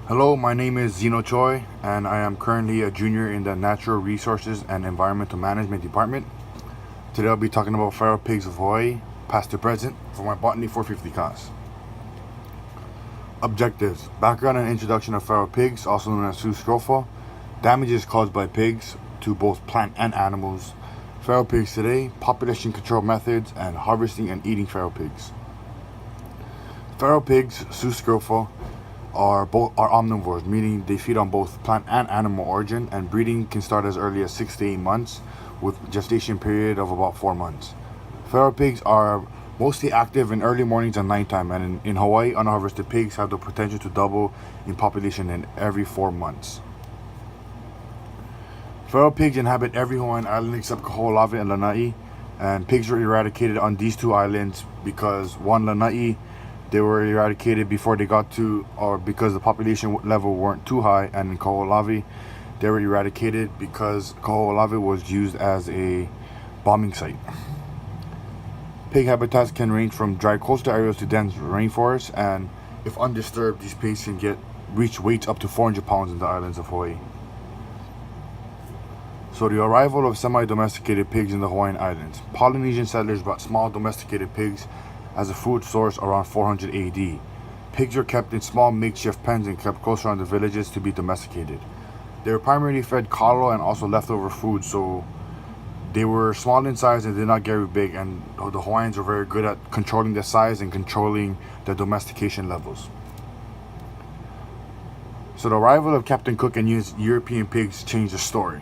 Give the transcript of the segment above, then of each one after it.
Hello, my name is Zeno Choi, and I am currently a junior in the Natural Resources and Environmental Management Department. Today I'll be talking about feral pigs of Hawaii, past to present, for my Botany 450 class. Objectives: background and introduction of feral pigs, also known as Zoostrophia. Damages caused by pigs to both plant and animals. Feral pigs today, population control methods, and harvesting and eating feral pigs. Feral pigs, Zoostrophia, are omnivores, meaning they feed on both plant and animal origin, and breeding can start as early as 6 to 8 months, with gestation period of about 4 months. Feral pigs are mostly active in early mornings and nighttime, and in Hawaii, unharvested pigs have the potential to double in population in every 4 months. Feral pigs inhabit every Hawaiian island except Kaho'olawe and Lanai, and pigs were eradicated on these two islands because one, Lanai, they were eradicated before they got to, or because the population level weren't too high, and in Kaho'olawe, they were eradicated because Kaho'olawe was used as a bombing site. Pig habitats can range from dry coastal areas to dense rainforests, and if undisturbed, these pigs can reach weights up to 400 pounds in the islands of Hawaii. So the arrival of semi-domesticated pigs in the Hawaiian Islands. Polynesian settlers brought small domesticated pigs as a food source around 400 AD. Pigs were kept in small makeshift pens and kept close around the villages to be domesticated. They were primarily fed kalo and also leftover food, so they were small in size and did not get very big, and the Hawaiians were very good at controlling the size and controlling the domestication levels. So the arrival of Captain Cook and his European pigs changed the story.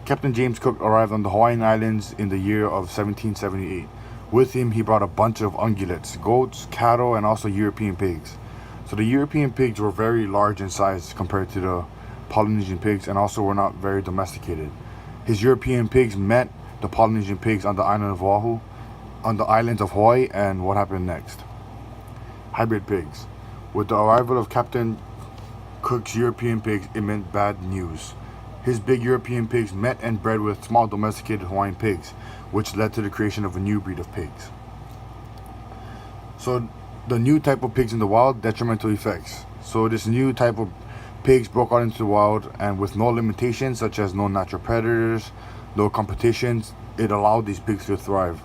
Captain James Cook arrived on the Hawaiian Islands in the year of 1778. With him, he brought a bunch of ungulates, goats, cattle, and also European pigs. So the European pigs were very large in size compared to the Polynesian pigs, and also were not very domesticated. His European pigs met the Polynesian pigs on the island of Oahu, on the islands of Hawaii, and what happened next? Hybrid pigs. With the arrival of Captain Cook's European pigs, it meant bad news. His big European pigs met and bred with small domesticated Hawaiian pigs, which led to the creation of a new breed of pigs. So the new type of pigs in the wild, detrimental effects. So this new type of pigs broke out into the wild, and with no limitations such as no natural predators, no competitions, it allowed these pigs to thrive.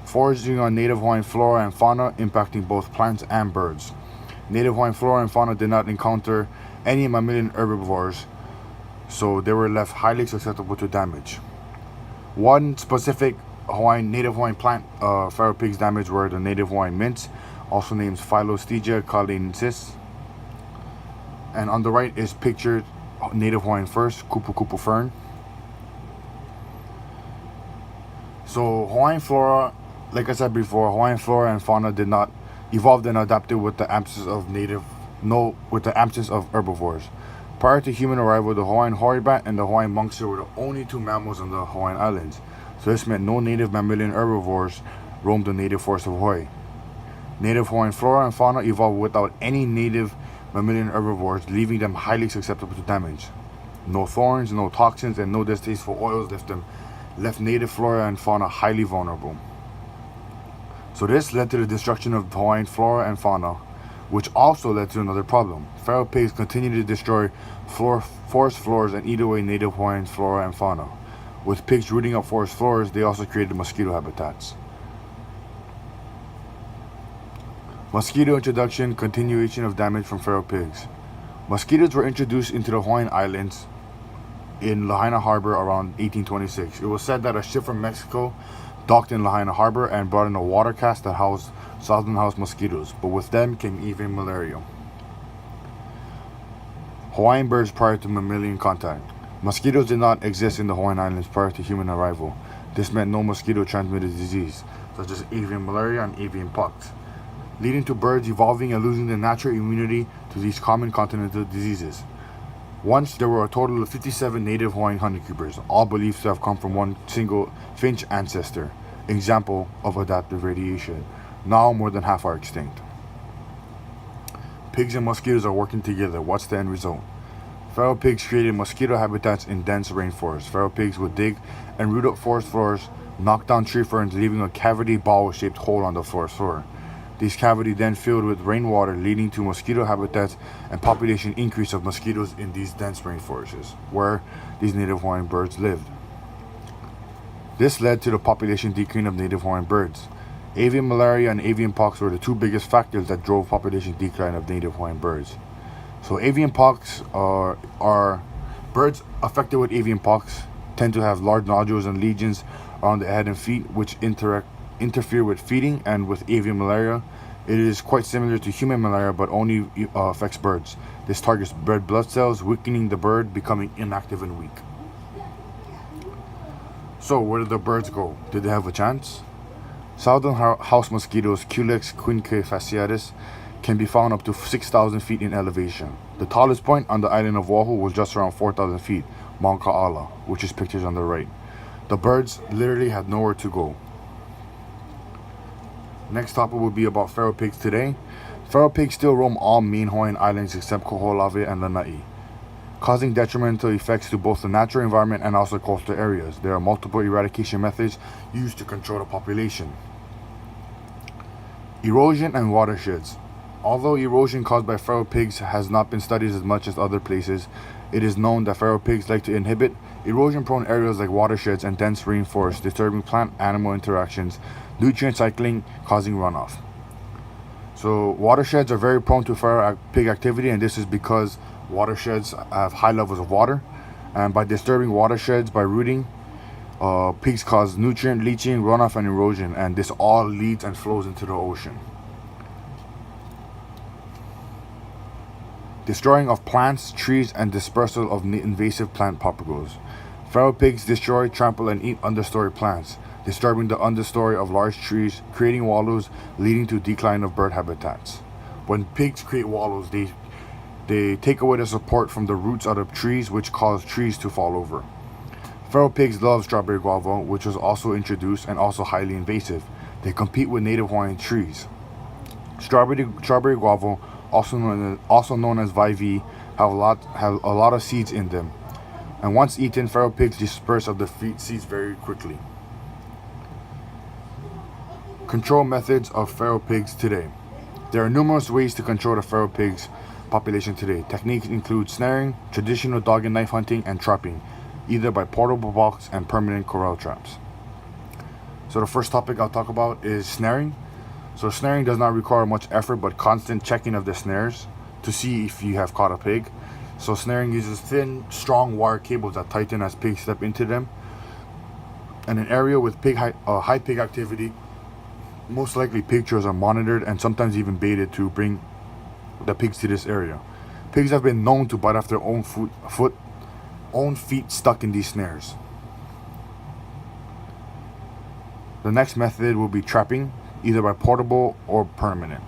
Foraging on native Hawaiian flora and fauna, impacting both plants and birds. Native Hawaiian flora and fauna did not encounter any mammalian herbivores, so they were left highly susceptible to damage. One specific native Hawaiian plant feral pigs damaged were the native Hawaiian mints, also named Phyllostegia caulinensis. And on the right is pictured native Hawaiian first, kupu kupu fern. So Hawaiian flora, like I said before, Hawaiian flora and fauna did not evolve and adapted with the absence of herbivores. Prior to human arrival, the Hawaiian hoary bat and the Hawaiian monster were the only two mammals on the Hawaiian Islands. So this meant no native mammalian herbivores roamed the native forests of Hawaii. Native Hawaiian flora and fauna evolved without any native mammalian herbivores, leaving them highly susceptible to damage. No thorns, no toxins, and no distasteful oils left native flora and fauna highly vulnerable. So this led to the destruction of Hawaiian flora and fauna, which also led to another problem. Feral pigs continued to destroy forest floors and eat away native Hawaiian flora and fauna. With pigs rooting up forest floors, they also created mosquito habitats. Mosquito introduction, continuation of damage from feral pigs. Mosquitoes were introduced into the Hawaiian Islands in Lahaina Harbor around 1826. It was said that a ship from Mexico docked in Lahaina Harbor and brought in a water cask that housed southern house mosquitoes, but with them came avian malaria. Hawaiian birds prior to mammalian contact. Mosquitoes did not exist in the Hawaiian Islands prior to human arrival. This meant no mosquito-transmitted disease, such as avian malaria and avian pox, leading to birds evolving and losing their natural immunity to these common continental diseases. Once there were a total of 57 native Hawaiian honeycreepers, all believed to have come from one single finch ancestor, example of adaptive radiation. Now more than half are extinct. Pigs and mosquitoes are working together. What's the end result? Feral pigs created mosquito habitats in dense rainforests. Feral pigs would dig and root up forest floors, knock down tree ferns, leaving a cavity ball-shaped hole on the forest floor. These cavities then filled with rainwater, leading to mosquito habitats and population increase of mosquitoes in these dense rainforests where these native Hawaiian birds lived. This led to the population decline of native Hawaiian birds. Avian malaria and avian pox were the two biggest factors that drove population decline of native Hawaiian birds. So avian pox are birds affected with avian pox tend to have large nodules and lesions around the head and feet, which interfere with feeding. And with avian malaria, it is quite similar to human malaria, but only affects birds. This targets red blood cells, weakening the bird, becoming inactive and weak. So where did the birds go? Did they have a chance? Southern house mosquitoes, Culex quinquefasciatus, can be found up to 6,000 feet in elevation. The tallest point on the island of Oahu was just around 4,000 feet, Mount Ka'ala, which is pictured on the right. The birds literally had nowhere to go. Next topic will be about feral pigs today. Feral pigs still roam all main Hawaiian islands except Koho'olawe and Lanai, causing detrimental effects to both the natural environment and also coastal areas. There are multiple eradication methods used to control the population. Erosion and watersheds. Although erosion caused by feral pigs has not been studied as much as other places, it is known that feral pigs like to inhabit erosion-prone areas like watersheds and dense rainforests, disturbing plant-animal interactions, nutrient cycling, causing runoff. So watersheds are very prone to feral pig activity, and this is because watersheds have high levels of water, and by disturbing watersheds by rooting, pigs cause nutrient leaching, runoff, and erosion, and this all leads and flows into the ocean. Destroying of plants, trees, and dispersal of invasive plant propagals. Feral pigs destroy, trample, and eat understory plants, disturbing the understory of large trees, creating wallows, leading to decline of bird habitats. When pigs create wallows, they take away the support from the roots out of trees, which cause trees to fall over. Feral pigs love strawberry guava, which was also introduced and also highly invasive. They compete with native Hawaiian trees. Strawberry guava, also known as Vivi, have a lot of seeds in them. And once eaten, feral pigs disperse of the seeds very quickly. Control methods of feral pigs today. There are numerous ways to control the feral pigs population today. Techniques include snaring, traditional dog and knife hunting, and trapping, either by portable box and permanent corral traps. So the first topic I'll talk about is snaring. So snaring does not require much effort but constant checking of the snares to see if you have caught a pig. So snaring uses thin, strong wire cables that tighten as pigs step into them. In an area with high pig activity, most likely pictures are monitored and sometimes even baited to bring the pigs to this area. Pigs have been known to bite off their own feet stuck in these snares. The next method will be trapping, either by portable or permanent.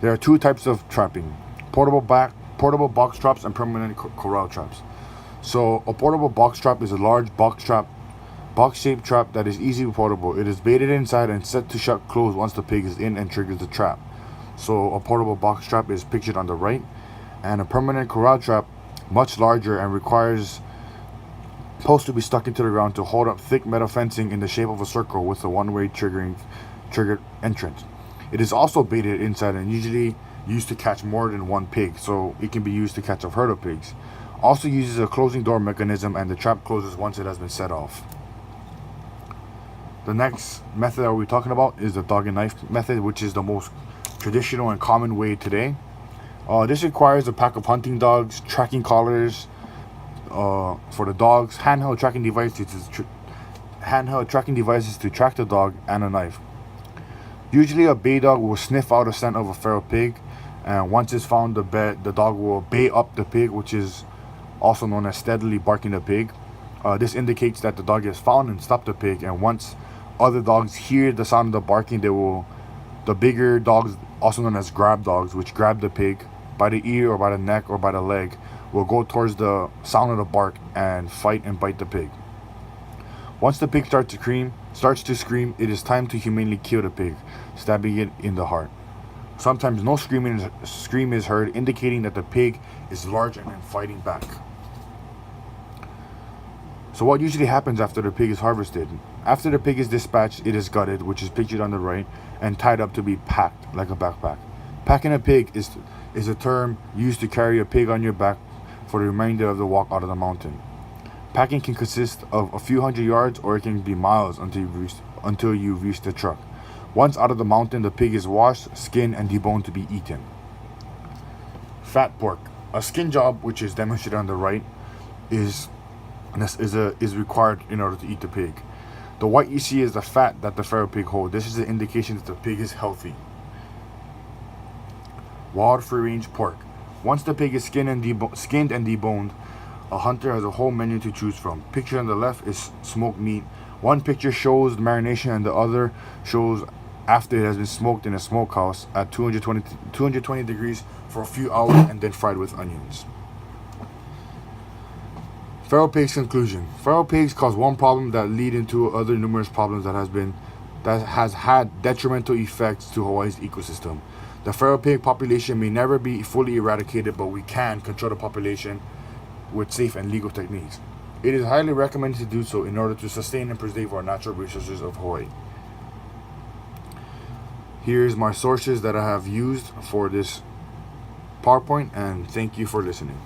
There are two types of trapping: portable box traps and permanent corral traps. So a portable box trap is a large box-shaped trap that is easily portable. It is baited inside and set to shut closed once the pig is in and triggers the trap. So a portable box trap is pictured on the right, and a permanent corral trap, much larger and requires posts to be stuck into the ground to hold up thick metal fencing in the shape of a circle with a one-way triggered entrance. It is also baited inside and usually used to catch more than one pig, so it can be used to catch a herd of pigs. Also uses a closing door mechanism, and the trap closes once it has been set off. The next method that we're talking about is the dog and knife method, which is the most traditional and common way today. This requires a pack of hunting dogs, tracking collars for the dogs, handheld tracking devices to track the dog, and a knife. Usually a bay dog will sniff out a scent of a feral pig, and once it's found, the dog will bay up the pig, which is also known as steadily barking the pig. This indicates that the dog has found and stopped the pig, and once other dogs hear the sound of the barking, the bigger dogs, also known as grab dogs, which grab the pig by the ear or by the neck or by the leg, will go towards the sound of the bark and fight and bite the pig. Once the pig starts to scream, it is time to humanely kill the pig, stabbing it in the heart. Sometimes no scream is heard, indicating that the pig is large and fighting back. So what usually happens after the pig is harvested? After the pig is dispatched, it is gutted, which is pictured on the right, and tied up to be packed like a backpack. Packing a pig is a term used to carry a pig on your back for the remainder of the walk out of the mountain. Packing can consist of a few hundred yards, or it can be miles until you reach the truck. Once out of the mountain, the pig is washed, skinned, and deboned to be eaten. Fat pork. A skin job, which is demonstrated on the right, is required in order to eat the pig. The white you see is the fat that the farrow pig holds. This is an indication that the pig is healthy. Wild free-range pork. Once the pig is skinned and deboned, a hunter has a whole menu to choose from. Picture on the left is smoked meat. One picture shows the marination, and the other shows after it has been smoked in a smokehouse at 220 degrees for a few hours and then fried with onions. Farrow pigs conclusion. Farrow pigs cause one problem that lead into other numerous problems that has had detrimental effects to Hawaii's ecosystem. The farrow pig population may never be fully eradicated, but we can control the population with safe and legal techniques. It is highly recommended to do so in order to sustain and preserve our natural resources of Hawaii. Here's my sources that I have used for this PowerPoint, and thank you for listening.